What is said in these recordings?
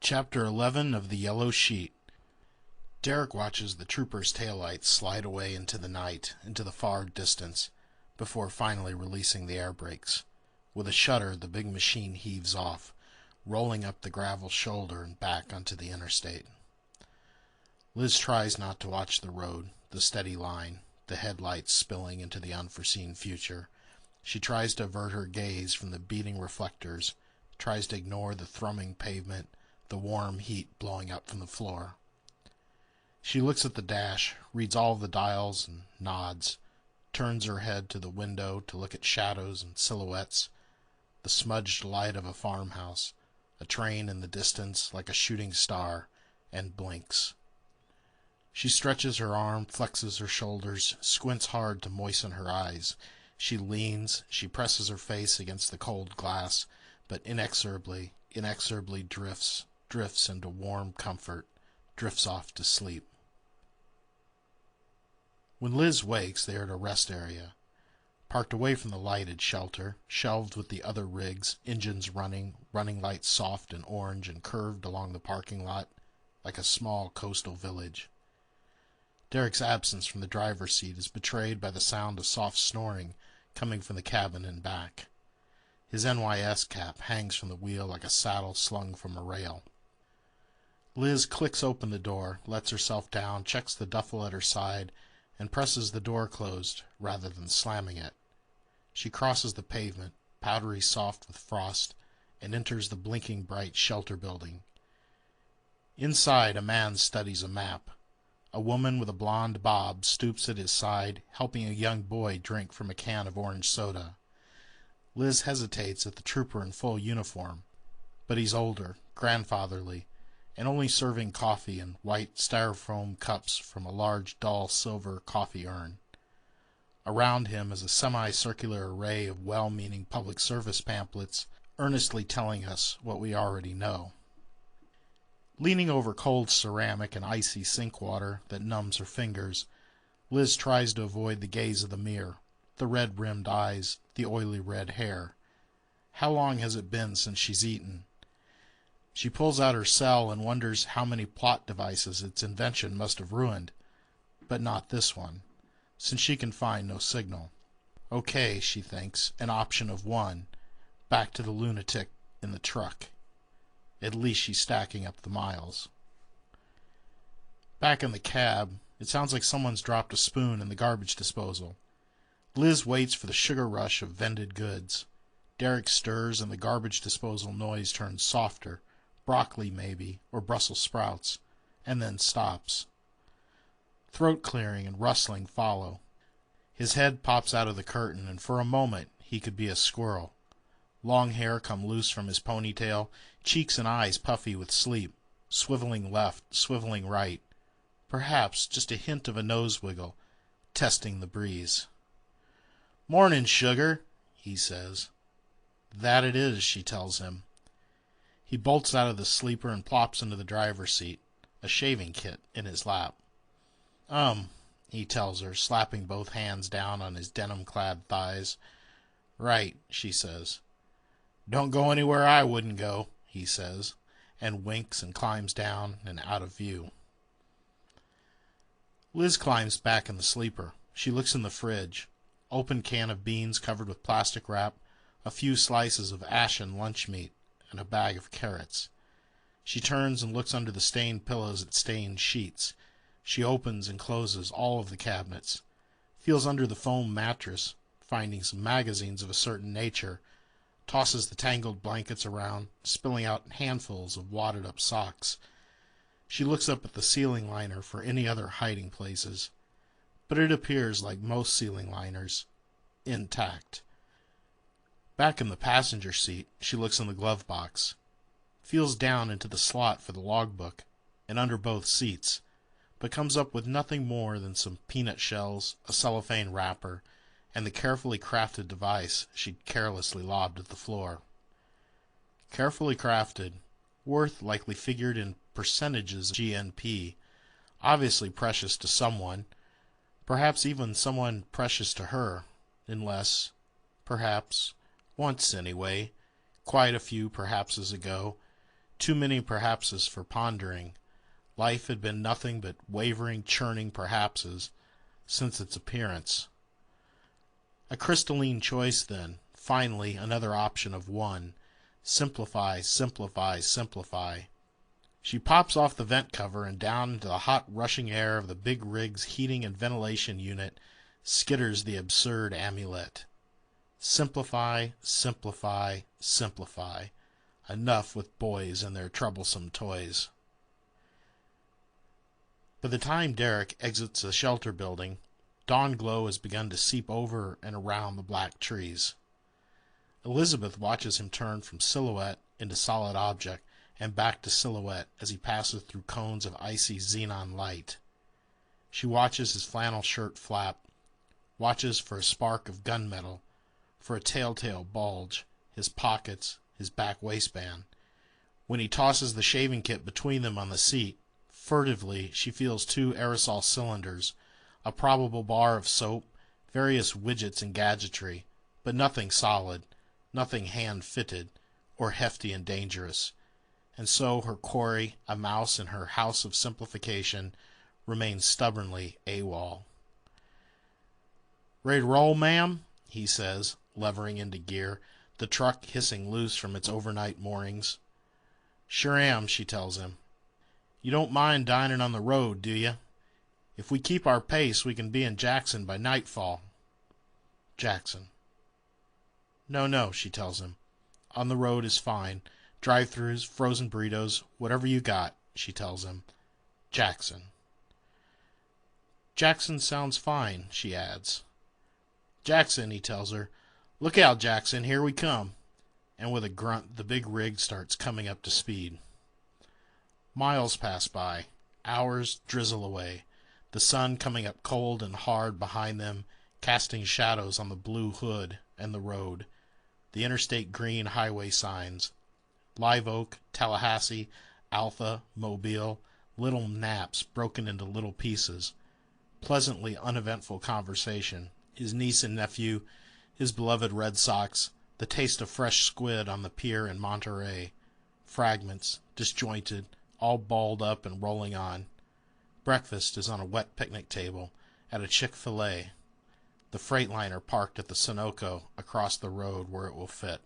Chapter 11 of the Yellow Sheet. Derek watches the trooper's taillights slide away into the night, into the far distance, before finally releasing the air brakes. With a shudder, the big machine heaves off, rolling up the gravel shoulder and back onto the interstate. Liz tries not to watch the road, the steady line, the headlights spilling into the unforeseen future. She tries to avert her gaze from the beating reflectors, tries to ignore the thrumming pavement, the warm heat blowing up from the floor. She looks at the dash, reads all of the dials, and nods, turns her head to the window to look at shadows and silhouettes, the smudged light of a farmhouse, a train in the distance like a shooting star, and blinks. She stretches her arm, flexes her shoulders, squints hard to moisten her eyes. She leans, she presses her face against the cold glass, but inexorably drifts into warm comfort, drifts off to sleep. When Liz wakes, they are at a rest area, parked away from the lighted shelter, shelved with the other rigs, engines running lights soft and orange and curved along the parking lot like a small coastal village. Derek's absence from the driver's seat is betrayed by the sound of soft snoring coming from the cabin and back. His NYS cap hangs from the wheel like a saddle slung from a rail. Liz clicks open the door, lets herself down, checks the duffel at her side, and presses the door closed rather than slamming it. She crosses the pavement, powdery soft with frost, and enters the blinking bright shelter building. Inside, a man studies a map. A woman with a blonde bob stoops at his side, helping a young boy drink from a can of orange soda. Liz hesitates at the trooper in full uniform, but he's older, grandfatherly, and only serving coffee in white styrofoam cups from a large dull silver coffee urn. Around him is a semicircular array of well-meaning public service pamphlets earnestly telling us what we already know. Leaning over cold ceramic and icy sink water that numbs her fingers, Liz tries to avoid the gaze of the mirror, the red-rimmed eyes, the oily red hair. How long has it been since she's eaten? She pulls out her cell and wonders how many plot devices its invention must have ruined, but not this one, since she can find no signal. Okay, she thinks, an option of one, back to the lunatic in the truck. At least she's stacking up the miles. Back in the cab, it sounds like someone's dropped a spoon in the garbage disposal. Liz waits for the sugar rush of vended goods. Derek stirs and the garbage disposal noise turns softer, broccoli maybe, or Brussels sprouts, and then stops. Throat clearing and rustling follow. His head pops out of the curtain, and for a moment he could be a squirrel. Long hair come loose from his ponytail, cheeks and eyes puffy with sleep, swiveling left, swiveling right. Perhaps just a hint of a nose wiggle, testing the breeze. "Mornin', sugar," he says. "That it is," she tells him. He bolts out of the sleeper and plops into the driver's seat, a shaving kit in his lap. He tells her, slapping both hands down on his denim-clad thighs. "Right," she says. "Don't go anywhere I wouldn't go," he says, and winks and climbs down and out of view. Liz climbs back in the sleeper. She looks in the fridge. Open can of beans covered with plastic wrap, a few slices of ashen lunch meat, and a bag of carrots. She turns and looks under the stained pillows at stained sheets. She opens and closes all of the cabinets, feels under the foam mattress, finding some magazines of a certain nature, tosses the tangled blankets around, spilling out handfuls of wadded-up socks. She looks up at the ceiling liner for any other hiding places, but it appears like most ceiling liners, intact. Back in the passenger seat, she looks in the glove box, feels down into the slot for the logbook, and under both seats, but comes up with nothing more than some peanut shells, a cellophane wrapper, and the carefully crafted device she'd carelessly lobbed at the floor. Carefully crafted, worth likely figured in percentages of GNP, obviously precious to someone, perhaps even someone precious to her, unless, perhaps, once anyway, quite a few perhapses ago, Too many perhapses for pondering. Life had been nothing but wavering, churning perhapses since its appearance. A crystalline choice, then. Finally, another option of one. Simplify, simplify, simplify. She pops off the vent cover and down into the hot, rushing air of the big rig's heating and ventilation unit skitters the absurd amulet. Simplify, simplify, simplify. Enough with boys and their troublesome toys. By the time Derek exits the shelter building, dawn glow has begun to seep over and around the black trees. Elizabeth watches him turn from silhouette into solid object and back to silhouette as he passes through cones of icy xenon light. She watches his flannel shirt flap, watches for a spark of gunmetal, for a telltale bulge, his pockets, his back waistband. When he tosses the shaving kit between them on the seat, furtively she feels 2 aerosol cylinders, a probable bar of soap, various widgets and gadgetry, but nothing solid, nothing hand-fitted, or hefty and dangerous. And so her quarry, a mouse in her house of simplification, remains stubbornly AWOL. "Ready to roll, ma'am?" he says, levering into gear, the truck hissing loose from its overnight moorings. "Sure am," she tells him. "You don't mind dining on the road, do you? If we keep our pace, we can be in Jackson by nightfall." Jackson. "No," she tells him. "On the road is fine. Drive-thrus, frozen burritos, whatever you got," she tells him. Jackson. "Jackson sounds fine," she adds. "Jackson," he tells her. "Look out, Jackson, here we come." And with a grunt, the big rig starts coming up to speed. Miles pass by. Hours drizzle away. The sun coming up cold and hard behind them, casting shadows on the blue hood and the road. The interstate green highway signs. Live Oak, Tallahassee, Alpha, Mobile, little naps broken into little pieces. Pleasantly uneventful conversation. His niece and nephew, his beloved Red Sox, the taste of fresh squid on the pier in Monterey. Fragments, disjointed, all balled up and rolling on. Breakfast is on a wet picnic table at a Chick-fil-A. The Freightliner parked at the Sunoco across the road where it will fit.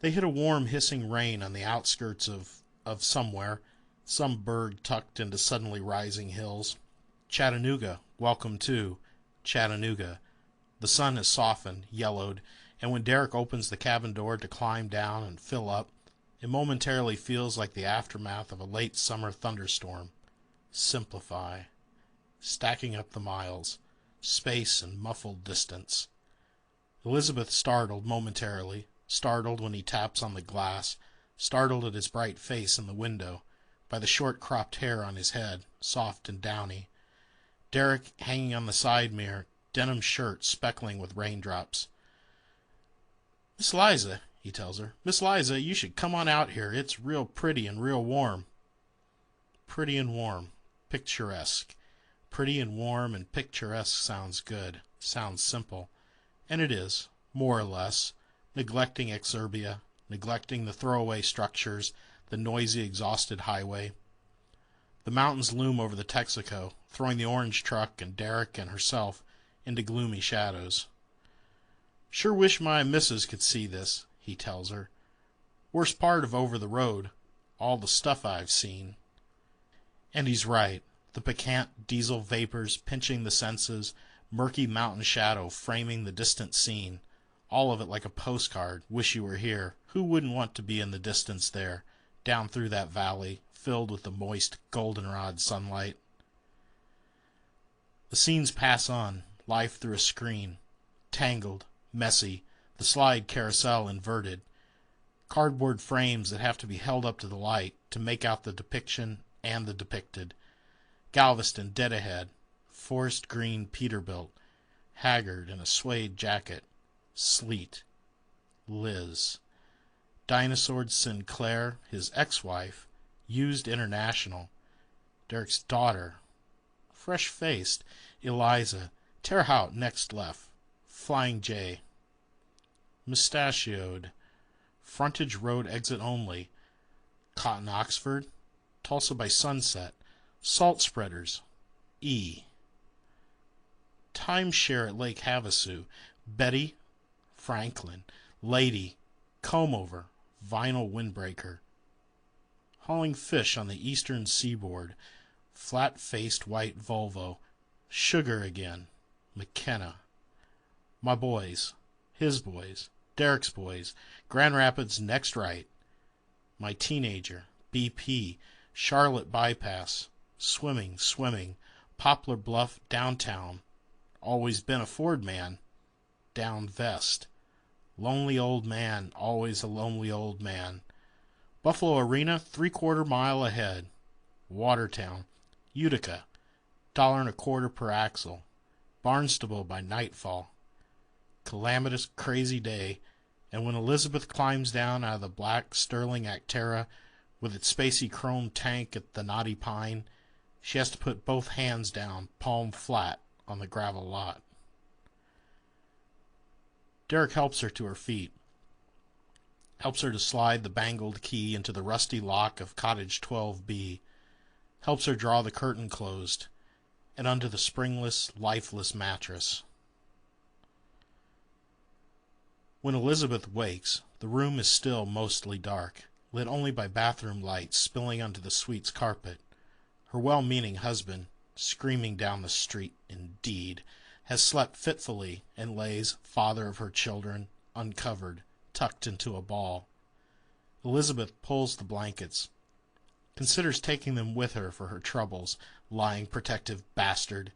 They hit a warm hissing rain on the outskirts of somewhere, some burg tucked into suddenly rising hills. Chattanooga, welcome to Chattanooga. The sun has softened, yellowed, and when Derek opens the cabin door to climb down and fill up, it momentarily feels like the aftermath of a late summer thunderstorm. Simplify. Stacking up the miles, space and muffled distance. Elizabeth startled momentarily, startled when he taps on the glass, startled at his bright face in the window, by the short cropped hair on his head, soft and downy. Derek hanging on the side mirror, denim shirt speckling with raindrops. "Miss Liza," he tells her, "Miss Liza, you should come on out here. It's real pretty and real warm." Pretty and warm. Picturesque. Pretty and warm and picturesque sounds good. Sounds simple. And it is, more or less, neglecting exurbia, neglecting the throwaway structures, the noisy, exhausted highway. The mountains loom over the Texaco, throwing the orange truck and Derek and herself into gloomy shadows. "Sure wish my missus could see this," he tells her. "Worst part of over the road. All the stuff I've seen." And he's right. The piquant diesel vapors pinching the senses, murky mountain shadow framing the distant scene. All of it like a postcard. Wish you were here. Who wouldn't want to be in the distance there, down through that valley, filled with the moist goldenrod sunlight? The scenes pass on, life through a screen. Tangled, messy, the slide carousel inverted. Cardboard frames that have to be held up to the light to make out the depiction and the depicted. Galveston dead ahead. Forest green Peterbilt. Haggard in a suede jacket. Sleet. Liz. Dinosaured Sinclair, his ex-wife. Used International. Derek's daughter. Fresh-faced. Eliza. Terre next left. Flying J. Mustachioed. Frontage road exit only. Cotton Oxford, Tulsa by Sunset, Salt Spreaders, E. Timeshare at Lake Havasu, Betty, Franklin, Lady, Comb-Over, Vinyl Windbreaker. Hauling fish on the eastern seaboard, Flat-faced white Volvo, Sugar again, McKenna. My boys, his boys, Derek's boys, Grand Rapids next right. My teenager, BP, Charlotte Bypass, Swimming, Poplar Bluff downtown. Always been a Ford man, down vest. Lonely old man, always a lonely old man. Buffalo Arena, 3/4 mile ahead. Watertown, Utica, $1.25 per axle. Barnstable by nightfall. Calamitous, crazy day, and when Elizabeth climbs down out of the black Sterling Actera with its spacey chrome tank at the Knotty Pine, she has to put both hands down, palm flat, on the gravel lot. Derek helps her to her feet, helps her to slide the bangled key into the rusty lock of cottage 12B, helps her draw the curtain closed and onto the springless, lifeless mattress. When Elizabeth wakes, the room is still mostly dark, lit only by bathroom lights spilling onto the suite's carpet. Her well-meaning husband, screaming down the street indeed, has slept fitfully and lays, father of her children, uncovered, tucked into a ball. Elizabeth pulls the blankets, considers taking them with her for her troubles, lying protective bastard,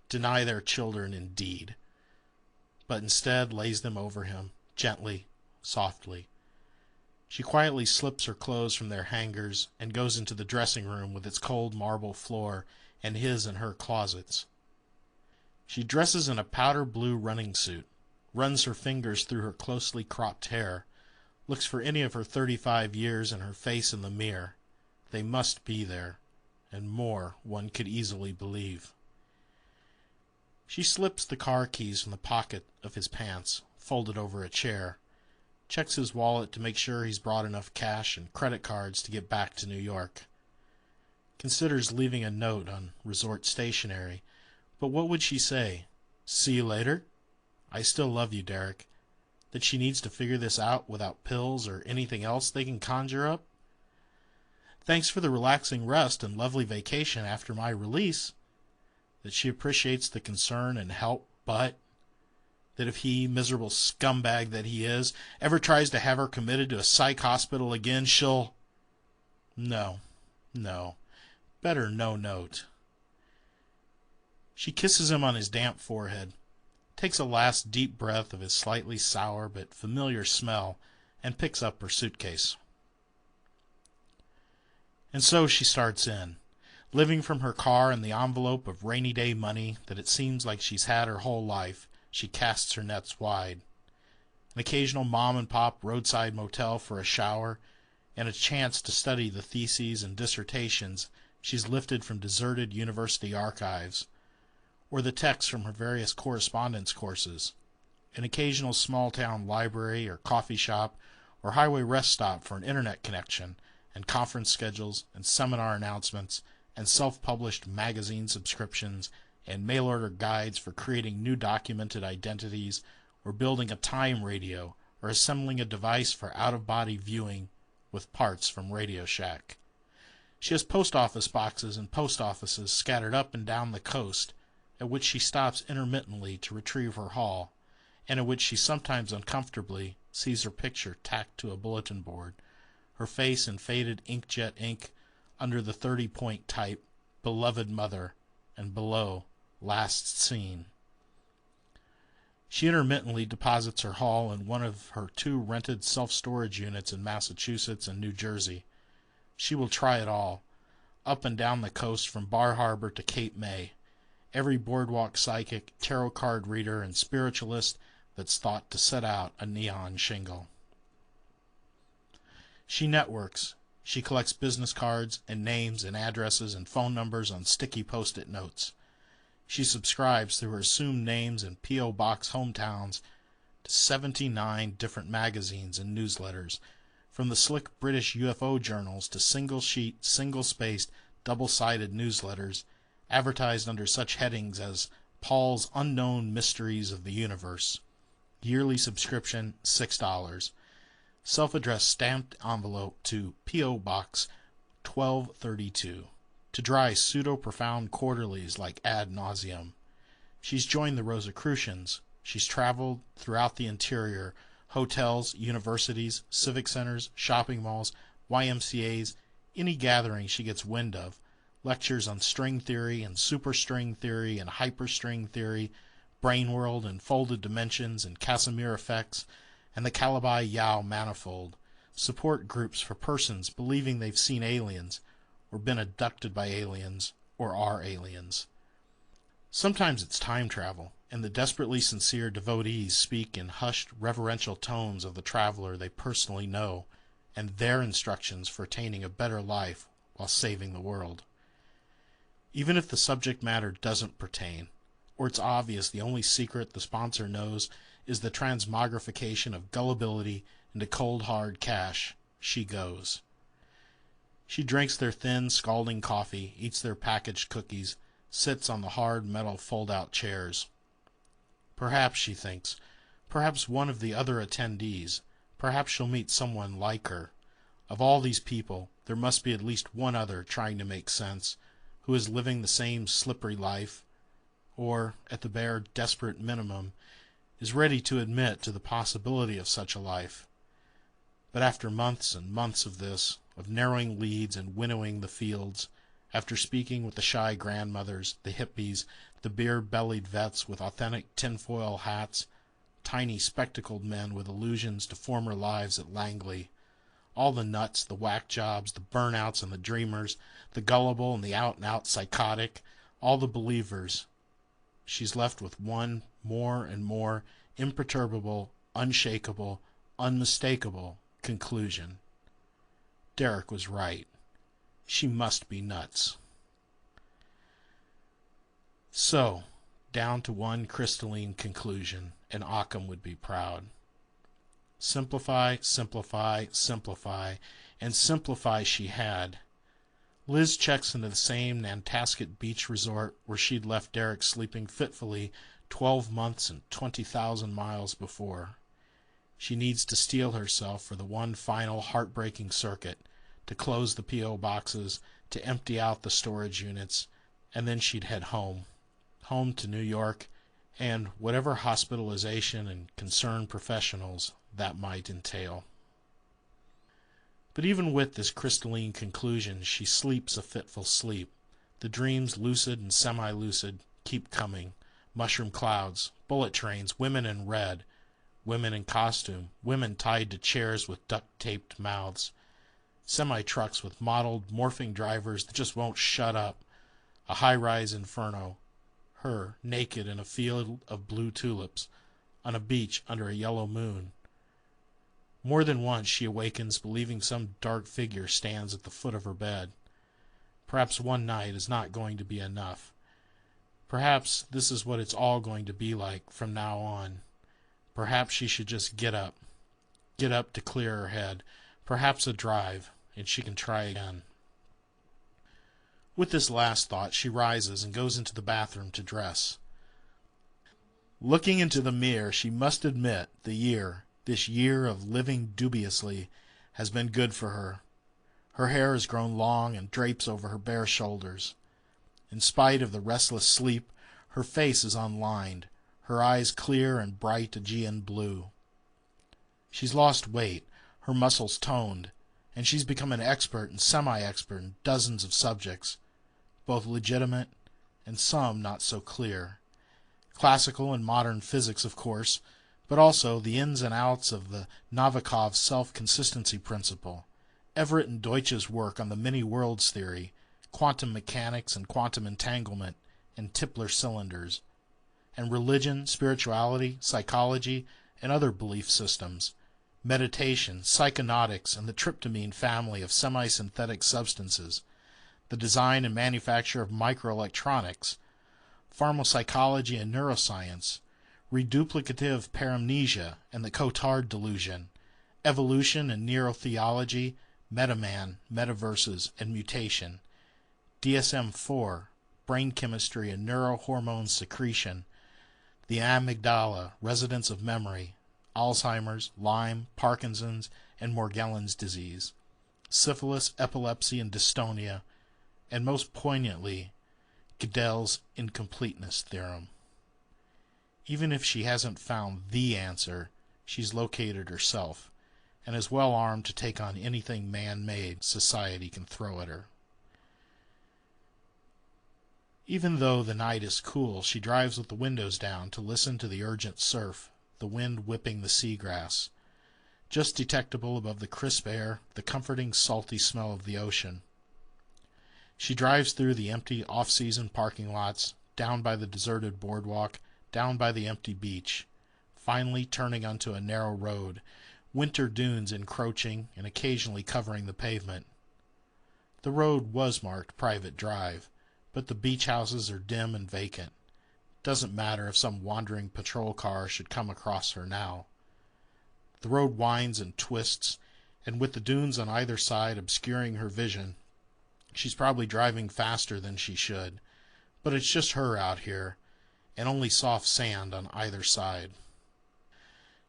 deny their children indeed, but instead lays them over him, gently, softly. She quietly slips her clothes from their hangers and goes into the dressing room with its cold marble floor and his and her closets. She dresses in a powder blue running suit, runs her fingers through her closely cropped hair, looks for any of her 35 years and her face in the mirror. They must be there, and more, one could easily believe. She slips the car keys from the pocket of his pants, folded over a chair, checks his wallet to make sure he's brought enough cash and credit cards to get back to New York. Considers leaving a note on resort stationery, but what would she say? See you later? I still love you, Derek. That she needs to figure this out without pills or anything else they can conjure up? Thanks for the relaxing rest and lovely vacation after my release. That she appreciates the concern and help, but that if he, miserable scumbag that he is, ever tries to have her committed to a psych hospital again, she'll... No. Better no note. She kisses him on his damp forehead, takes a last deep breath of his slightly sour but familiar smell, and picks up her suitcase. And so she starts in, living from her car in the envelope of rainy day money that it seems like she's had her whole life. She casts her nets wide. An occasional mom-and-pop roadside motel for a shower, and a chance to study the theses and dissertations she's lifted from deserted university archives, or the texts from her various correspondence courses, an occasional small-town library or coffee shop or highway rest stop for an internet connection, and conference schedules and seminar announcements and self-published magazine subscriptions and mail-order guides for creating new documented identities or building a time radio or assembling a device for out-of-body viewing with parts from Radio Shack. She has post office boxes and post offices scattered up and down the coast, at which she stops intermittently to retrieve her haul, and at which she sometimes uncomfortably sees her picture tacked to a bulletin board, her face in faded inkjet ink under the 30-point type, Beloved Mother, and below, Last Seen. She intermittently deposits her haul in one of her 2 rented self-storage units in Massachusetts and New Jersey. She will try it all, up and down the coast from Bar Harbor to Cape May, every boardwalk psychic, tarot card reader, and spiritualist that's thought to set out a neon shingle. She networks. She collects business cards and names and addresses and phone numbers on sticky post-it notes. She subscribes through her assumed names and P.O. Box hometowns 79 different magazines and newsletters, from the slick British UFO journals to single-sheet, single-spaced, double-sided newsletters advertised under such headings as Paul's Unknown Mysteries of the Universe. Yearly subscription $6. Self-addressed stamped envelope to P.O. Box 1232. To dry pseudo-profound quarterlies like Ad Nauseum. She's joined the Rosicrucians. She's traveled throughout the interior, hotels, universities, civic centers, shopping malls, YMCAs, any gathering she gets wind of, lectures on string theory and superstring theory and hyperstring theory, brain world and folded dimensions and Casimir effects, and the Calabi-Yau manifold, support groups for persons believing they've seen aliens, or been abducted by aliens, or are aliens. Sometimes it's time travel, and the desperately sincere devotees speak in hushed, reverential tones of the traveler they personally know, and their instructions for attaining a better life while saving the world. Even if the subject matter doesn't pertain, or it's obvious the only secret the sponsor knows is the transmogrification of gullibility into cold hard cash, she goes. She drinks their thin, scalding coffee, eats their packaged cookies, sits on the hard metal fold-out chairs. Perhaps, she thinks, perhaps one of the other attendees, perhaps she'll meet someone like her. Of all these people, there must be at least one other trying to make sense, who is living the same slippery life, or, at the bare, desperate minimum, is ready to admit to the possibility of such a life. But after months and months of this, of narrowing leads and winnowing the fields, after speaking with the shy grandmothers, the hippies, the beer-bellied vets with authentic tinfoil hats, tiny spectacled men with allusions to former lives at Langley, all the nuts, the whack jobs, the burnouts and the dreamers, the gullible and the out-and-out psychotic, all the believers, she's left with one more and more imperturbable, unshakable, unmistakable conclusion. Derek was right. She must be nuts. So, down to one crystalline conclusion, and Occam would be proud. Simplify, simplify, simplify, and simplify she had. Liz checks into the same Nantasket beach resort where she'd left Derek sleeping fitfully 12 months and 20,000 miles before. She needs to steel herself for the one final heartbreaking circuit, to close the P.O. boxes, to empty out the storage units, and then she'd head home. Home to New York, and whatever hospitalization and concerned professionals that might entail. But even with this crystalline conclusion, she sleeps a fitful sleep. The dreams, lucid and semi-lucid, keep coming. Mushroom clouds, bullet trains, women in red, women in costume, women tied to chairs with duct-taped mouths, semi-trucks with mottled, morphing drivers that just won't shut up, a high-rise inferno, her naked in a field of blue tulips, on a beach under a yellow moon. More than once she awakens believing some dark figure stands at the foot of her bed. Perhaps one night is not going to be enough. Perhaps this is what it's all going to be like from now on. Perhaps she should just get up to clear her head, perhaps a drive, and she can try again. With this last thought, she rises and goes into the bathroom to dress. Looking into the mirror, she must admit this year of living dubiously, has been good for her. Her hair has grown long and drapes over her bare shoulders. In spite of the restless sleep, her face is unlined, her eyes clear and bright Aegean blue. She's lost weight, her muscles toned, and she's become an expert and semi-expert in dozens of subjects, both legitimate and some not so clear. Classical and modern physics, of course, but also the ins and outs of the Novikov self-consistency principle, Everett and Deutsch's work on the many-worlds theory, quantum mechanics and quantum entanglement, and Tipler cylinders, and religion, spirituality, psychology, and other belief systems, meditation, psychonautics, and the tryptamine family of semi-synthetic substances, the design and manufacture of microelectronics, pharmacopsychology and neuroscience, reduplicative paramnesia and the Cotard delusion, evolution and neurotheology, metaman, metaverses, and mutation, DSM-4, brain chemistry and neurohormone secretion, the amygdala, residence of memory, Alzheimer's, Lyme, Parkinson's, and Morgellons disease, syphilis, epilepsy, and dystonia, and most poignantly, Gödel's incompleteness theorem. Even if she hasn't found the answer, she's located herself, and is well armed to take on anything man-made society can throw at her. Even though the night is cool, she drives with the windows down to listen to the urgent surf, the wind whipping the seagrass. Just detectable above the crisp air, the comforting salty smell of the ocean. She drives through the empty off-season parking lots, down by the deserted boardwalk, down by the empty beach, finally turning onto a narrow road, winter dunes encroaching and occasionally covering the pavement. The road was marked private drive, but the beach houses are dim and vacant. Doesn't matter if some wandering patrol car should come across her now. The road winds and twists, and with the dunes on either side obscuring her vision, she's probably driving faster than she should. But it's just her out here, and only soft sand on either side.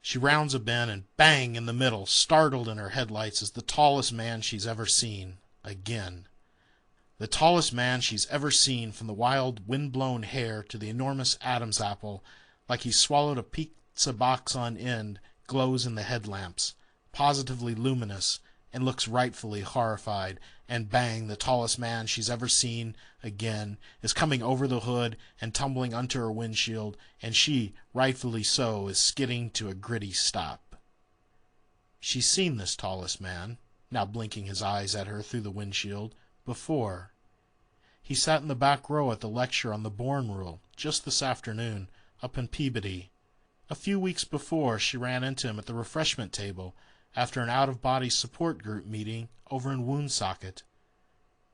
She rounds a bend, and bang in the middle, startled in her headlights, is the tallest man she's ever seen. Again. The tallest man she's ever seen, from the wild, wind-blown hair to the enormous Adam's apple, like he swallowed a pizza box on end, glows in the headlamps, positively luminous, and looks rightfully horrified. And bang, the tallest man she's ever seen, again, is coming over the hood and tumbling onto her windshield, and she, rightfully so, is skidding to a gritty stop. She's seen this tallest man, now blinking his eyes at her through the windshield, before. He sat in the back row at the lecture on the Bourne Rule, just this afternoon, up in Peabody. A few weeks before, she ran into him at the refreshment table, after an out-of-body support group meeting over in Woonsocket.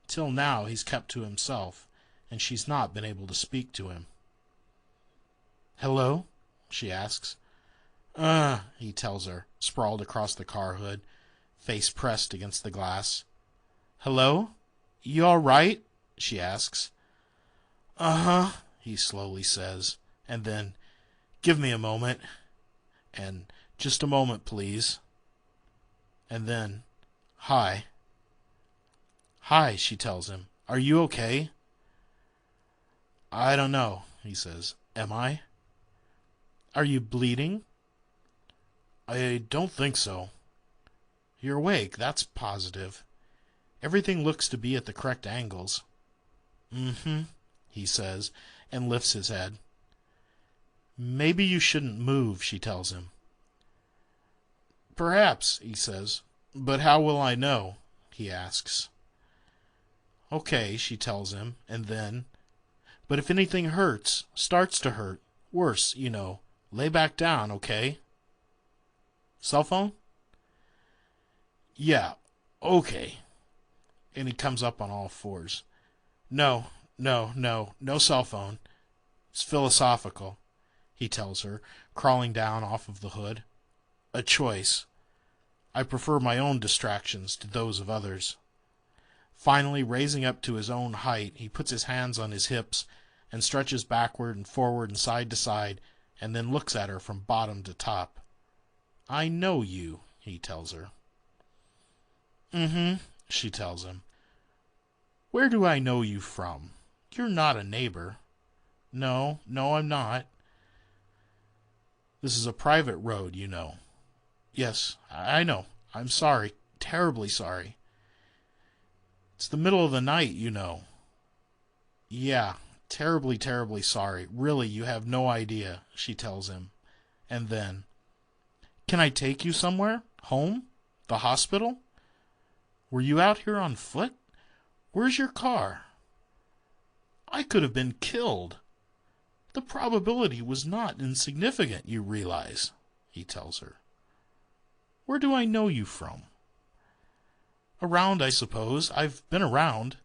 Till now he's kept to himself, and she's not been able to speak to him. "Hello?" she asks. He tells her, sprawled across the car hood, face pressed against the glass. "Hello? You all right?" she asks. "Uh-huh," he slowly says, and then, "Give me a moment," and "Just a moment, please." And then, "Hi." "Hi," she tells him. "Are you okay?" "I don't know," he says. "Am I?" "Are you bleeding?" "I don't think so." "You're awake, that's positive. Everything looks to be at the correct angles." "Mm-hmm," he says, and lifts his head. "Maybe you shouldn't move," she tells him. "Perhaps," he says. "But how will I know?" he asks. "Okay," she tells him, and then, "But if anything hurts, starts to hurt, worse, you know, lay back down, okay?" "Cell phone?" "Yeah, okay." And he comes up on all fours. No cell phone. It's philosophical," he tells her, crawling down off of the hood. "A choice. I prefer my own distractions to those of others." Finally, raising up to his own height, he puts his hands on his hips and stretches backward and forward and side to side, and then looks at her from bottom to top. "I know you," he tells her. "Mm-hmm," she tells him. "Where do I know you from? You're not a neighbor." No, I'm not." "This is a private road, you know." "Yes, I know. I'm sorry. Terribly sorry." "It's the middle of the night, you know." "Yeah, terribly, terribly sorry. Really, you have no idea," she tells him. And then, "Can I take you somewhere? Home? The hospital? Were you out here on foot? Where's your car?" "I could have been killed." "The probability was not insignificant, you realize," he tells her. "Where do I know you from?" "Around, I suppose. I've been around."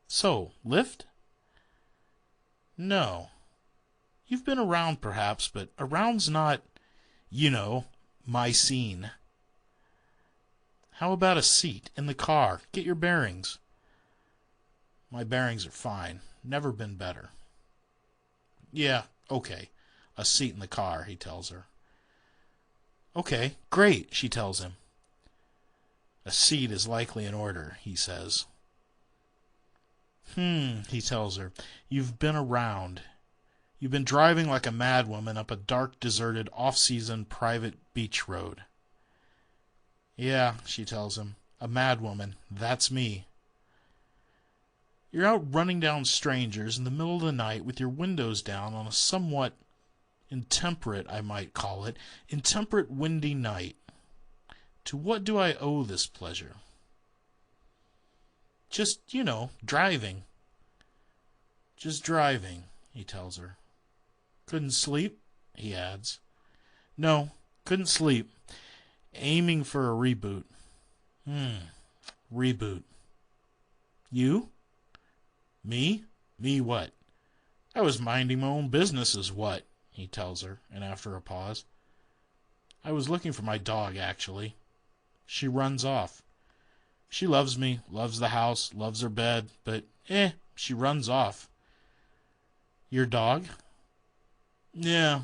"So, lift?" "No." You've been around, perhaps, but around's not, you know, my scene. How about a seat in the car? Get your bearings. My bearings are fine. Never been better. Yeah, okay. A seat in the car, he tells her. Okay, great, she tells him. A seat is likely in order, he says. He tells her. You've been around. You've been driving like a madwoman up a dark, deserted, off-season private beach road. Yeah, she tells him. A madwoman. That's me. You're out running down strangers in the middle of the night with your windows down on a somewhat intemperate, I might call it, intemperate windy night. To what do I owe this pleasure? Just, driving. Just driving, he tells her. Couldn't sleep? He adds. No, couldn't sleep. Aiming for a reboot. Reboot. You? Me? Me what? I was minding my own business is what, he tells her, and after a pause. I was looking for my dog, actually. She runs off. She loves me, loves the house, loves her bed, but, she runs off. Your dog? Yeah,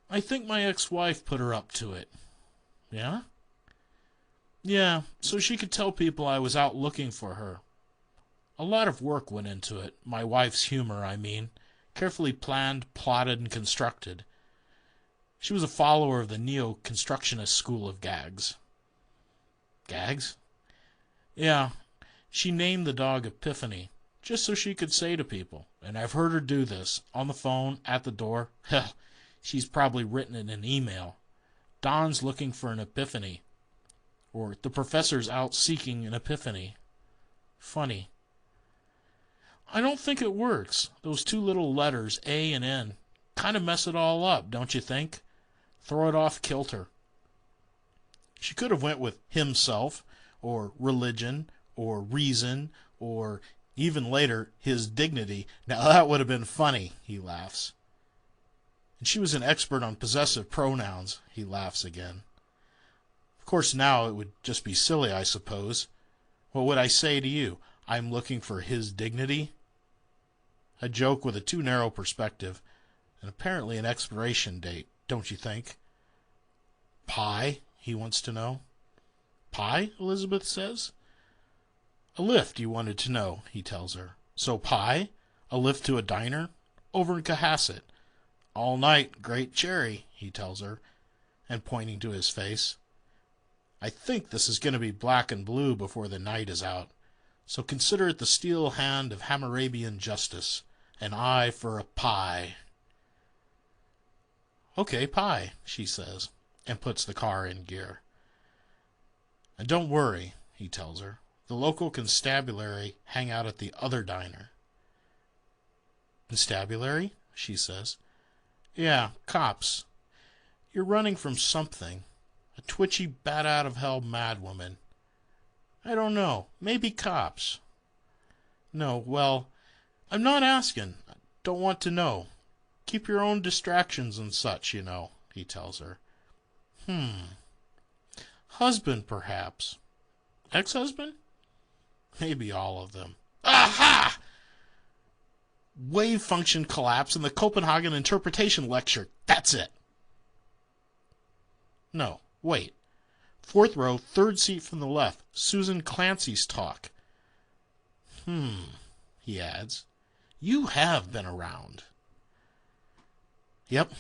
I think my ex-wife put her up to it. Yeah? Yeah, so she could tell people I was out looking for her. A lot of work went into it, my wife's humor, I mean. Carefully planned, plotted, and constructed. She was a follower of the neo-constructionist school of gags. Gags? Yeah, she named the dog Epiphany, just so she could say to people, and I've heard her do this, on the phone, at the door. Hell, she's probably written it in an email. Don's looking for an epiphany. Or the professor's out seeking an epiphany. Funny. I don't think it works. Those two little letters, A and N, kind of mess it all up, don't you think? Throw it off kilter. She could have went with himself, or religion, or reason, or even later, his dignity. Now that would have been funny, he laughs. And she was an expert on possessive pronouns, he laughs again. Of course now it would just be silly, I suppose. What would I say to you? I'm looking for his dignity? A joke with a too narrow perspective, and apparently an expiration date, don't you think? Pie, he wants to know. Pie, Elizabeth says. A lift, you wanted to know, he tells her. So pie? A lift to a diner? Over in Cohasset. All night, great cherry, he tells her, and pointing to his face. I think this is going to be black and blue before the night is out, so consider it the steel hand of Hammurabian justice, an eye for a pie. Okay, pie, she says, and puts the car in gear. And don't worry, he tells her. The local constabulary hang out at the other diner. Constabulary? She says. Yeah, cops. You're running from something. A twitchy, bat-out-of-hell madwoman. I don't know. Maybe cops. No, well, I'm not asking. I don't want to know. Keep your own distractions and such, he tells her. Husband, perhaps. Ex-husband? Maybe all of them. Aha! Wave function collapse in the Copenhagen interpretation lecture. That's it. No, wait. 4th row, 3rd seat from the left. Susan Clancy's talk. He adds. You have been around. Yep,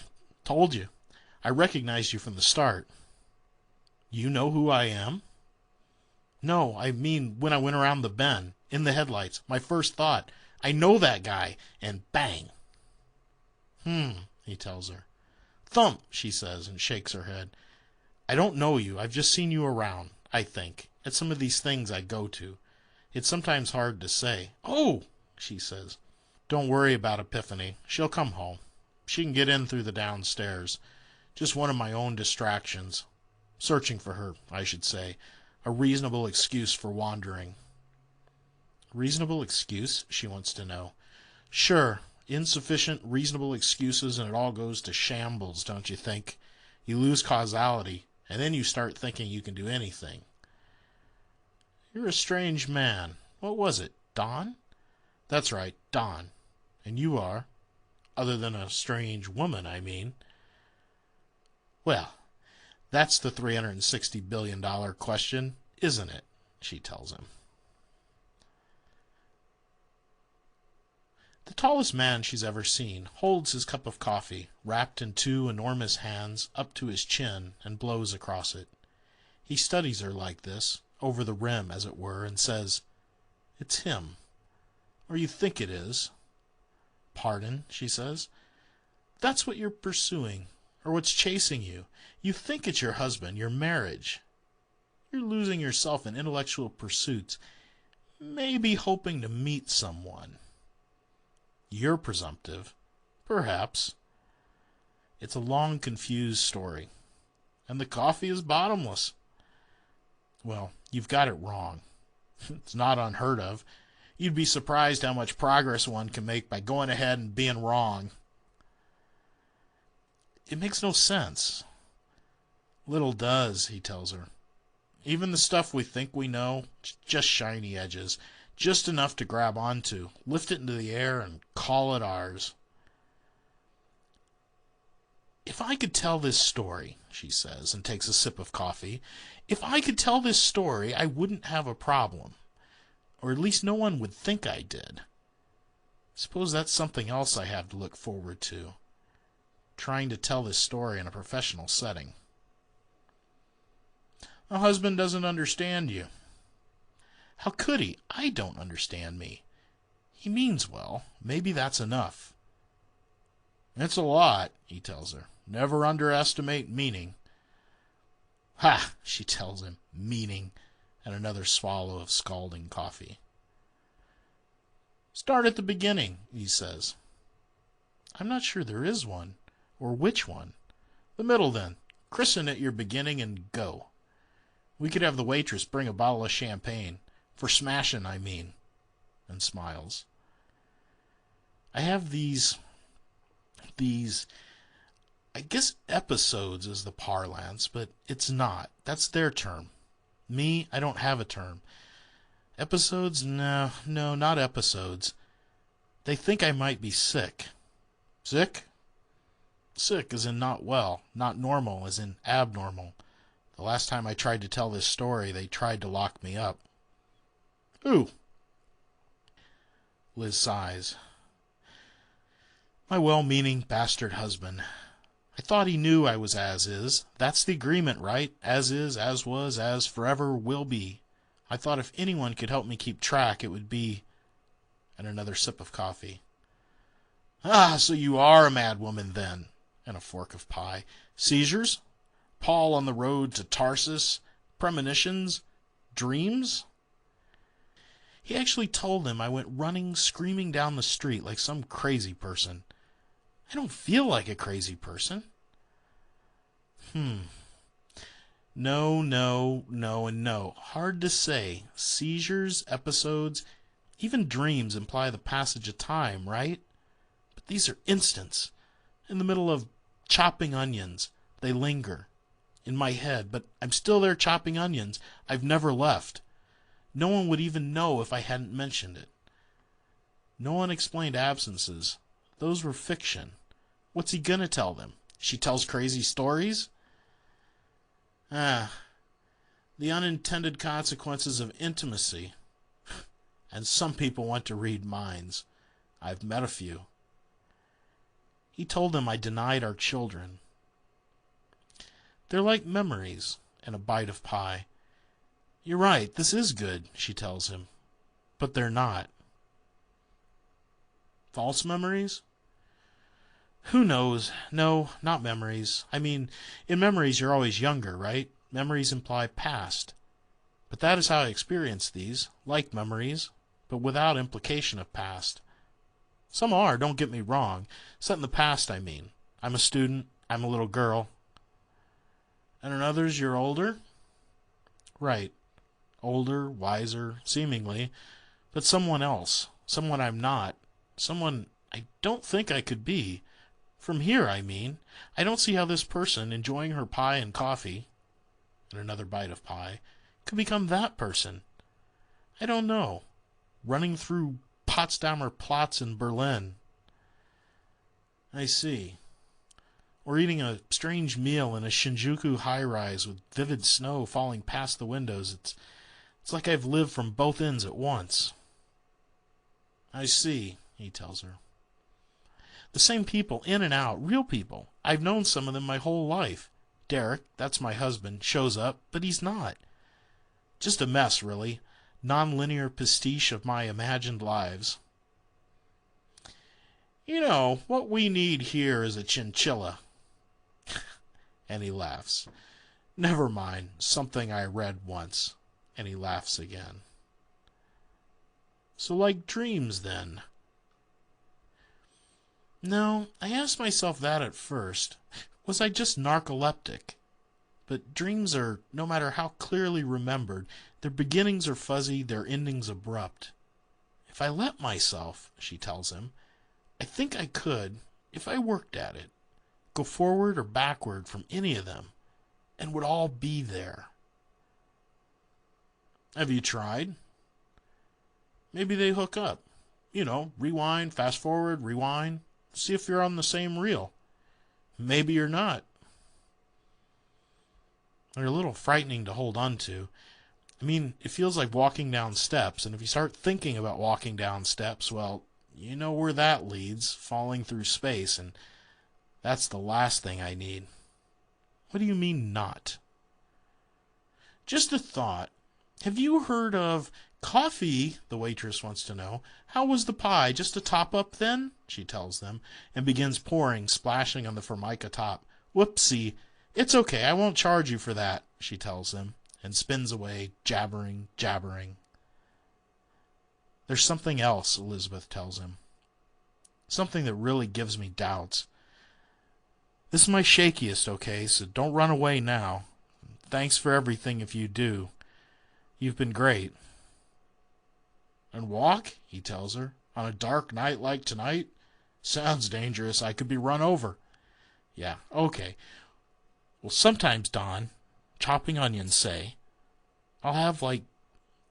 told you. I recognized you from the start. You know who I am? No, I mean when I went around the bend, in the headlights, my first thought, I know that guy, and bang. He tells her. Thump, she says, and shakes her head. I don't know you. I've just seen you around, I think, at some of these things I go to. It's sometimes hard to say. Oh, she says. Don't worry about Epiphany. She'll come home. She can get in through the downstairs. Just one of my own distractions. Searching for her, I should say. A reasonable excuse for wandering. Reasonable excuse, she wants to know. Sure, Insufficient, reasonable excuses, and it all goes to shambles, don't you think? You lose causality, and then you start thinking you can do anything. You're a strange man. What was it, Don? That's right, Don. And you are? Other than a strange woman, I mean. Well, that's the $360 billion question, isn't it? She tells him. The tallest man she's ever seen holds his cup of coffee, wrapped in two enormous hands, up to his chin, and blows across it. He studies her like this, over the rim, as it were, and says, "It's him. Or you think it is." "Pardon," she says. "That's what you're pursuing, or what's chasing you. You think it's your husband, your marriage. You're losing yourself in intellectual pursuits, maybe hoping to meet someone. You're presumptive. Perhaps. It's a long, confused story. And the coffee is bottomless. Well, you've got it wrong. It's not unheard of. You'd be surprised how much progress one can make by going ahead and being wrong." "It makes no sense." "Little does," he tells her. "Even the stuff we think we know, it's just shiny edges, just enough to grab onto, lift it into the air, and call it ours." "If I could tell this story," she says, and takes a sip of coffee, "if I could tell this story, I wouldn't have a problem. Or at least no one would think I did. Suppose that's something else I have to look forward to. Trying to tell this story in a professional setting." "A husband doesn't understand you." "How could he? I don't understand me. He means well. Maybe that's enough." "It's a lot," he tells her. "Never underestimate meaning." "Ha!" she tells him. "Meaning," and another swallow of scalding coffee. "Start at the beginning," he says. "I'm not sure there is one. Or which one?" "The middle, then. Christen it your beginning and go. We could have the waitress bring a bottle of champagne. For smashing, I mean." And smiles. "I have these, I guess episodes is the parlance, but it's not. That's their term. Me, I don't have a term. Episodes? No, not episodes. They think I might be sick." "Sick?" "Sick as in not well, not normal as in abnormal. The last time I tried to tell this story, they tried to lock me up." "Who?" Liz sighs. "My well-meaning bastard husband. I thought he knew I was as is. That's the agreement, right? As is, as was, as forever will be. I thought if anyone could help me keep track, it would be—" And another sip of coffee. "Ah, so you are a mad woman, then." And a fork of pie. "Seizures? Paul on the road to Tarsus? Premonitions? Dreams?" He actually told them I went running, screaming down the street like some crazy person. I don't feel like a crazy person. No, and no. Hard to say. Seizures, episodes, even dreams imply the passage of time, right? But these are instants. In the middle of chopping onions. They linger. In my head, but I'm still there chopping onions. I've never left. No one would even know if I hadn't mentioned it. No unexplained absences. Those were fiction. What's he gonna tell them? She tells crazy stories? The unintended consequences of intimacy. And some people want to read minds. I've met a few. He told them I denied our children. They're like memories and a bite of pie. You're right, this is good, she tells him. But they're not. False memories? Who knows? No, not memories. I mean, in memories you're always younger, right? Memories imply past. But that is how I experience these, like memories, but without implication of past. Some are, don't get me wrong. Set in the past, I mean. I'm a student. I'm a little girl. And in others you're older? Right. Older, wiser, seemingly. But someone else. Someone I'm not. Someone I don't think I could be. From here, I mean. I don't see how this person, enjoying her pie and coffee, and another bite of pie, could become that person. I don't know. Running through Potsdamer Platz in Berlin. I see. Or eating a strange meal in a Shinjuku high-rise with vivid snow falling past the windows. It's like I've lived from both ends at once. I see, he tells her. The same people, in and out, real people. I've known some of them my whole life. Derek, that's my husband, shows up, but he's not. Just a mess, really. Non-linear pastiche of my imagined lives. You know, what we need here is a chinchilla. And he laughs. Never mind, something I read once. And he laughs again. So like dreams, then? No, I asked myself that at first. Was I just narcoleptic? But dreams are, no matter how clearly remembered, their beginnings are fuzzy, their endings abrupt. If I let myself, she tells him, I think I could, if I worked at it, go forward or backward from any of them, and would all be there. Have you tried? Maybe they hook up. You know, rewind, fast forward, rewind. See if you're on the same reel. Maybe you're not. They're a little frightening to hold on to. I mean, it feels like walking down steps, and if you start thinking about walking down steps, well, you know where that leads, falling through space, and that's the last thing I need. What do you mean, not? Just a thought. Have you heard of coffee? The waitress wants to know. How was the pie? Just a top-up, then? She tells them, and begins pouring, splashing on the formica top. Whoopsie. It's okay, I won't charge you for that, she tells them, and spins away, jabbering. There's something else, Elizabeth tells him. Something that really gives me doubts. This is my shakiest, okay, so don't run away now. Thanks for everything if you do. You've been great. And walk, he tells her, on a dark night like tonight? Sounds dangerous. I could be run over. Yeah, okay. Well, sometimes, Don, chopping onions, say, I'll have, like,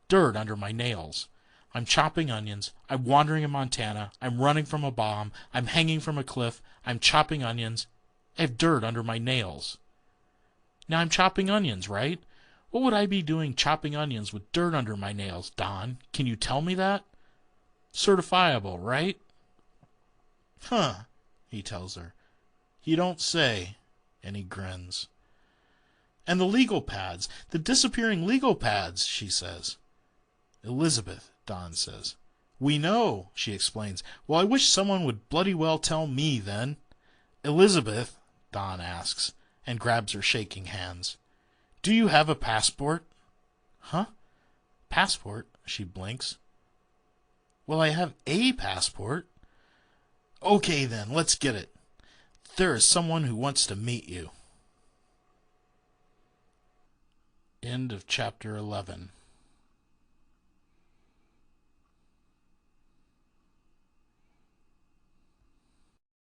dirt under my nails. I'm chopping onions. I'm wandering in Montana. I'm running from a bomb. I'm hanging from a cliff. I'm chopping onions. I have dirt under my nails. Now I'm chopping onions, right? What would I be doing chopping onions with dirt under my nails, Don? Can you tell me that? Certifiable, right? Huh, he tells her. You don't say. And he grins. And the legal pads, the disappearing legal pads, she says. Elizabeth, Don says. We know, she explains. Well, I wish someone would bloody well tell me, then. Elizabeth, Don asks, and grabs her shaking hands. Do you have a passport? Huh? Passport? She blinks. Well, I have a passport. Okay, then, let's get it. There is someone who wants to meet you. End of chapter 11.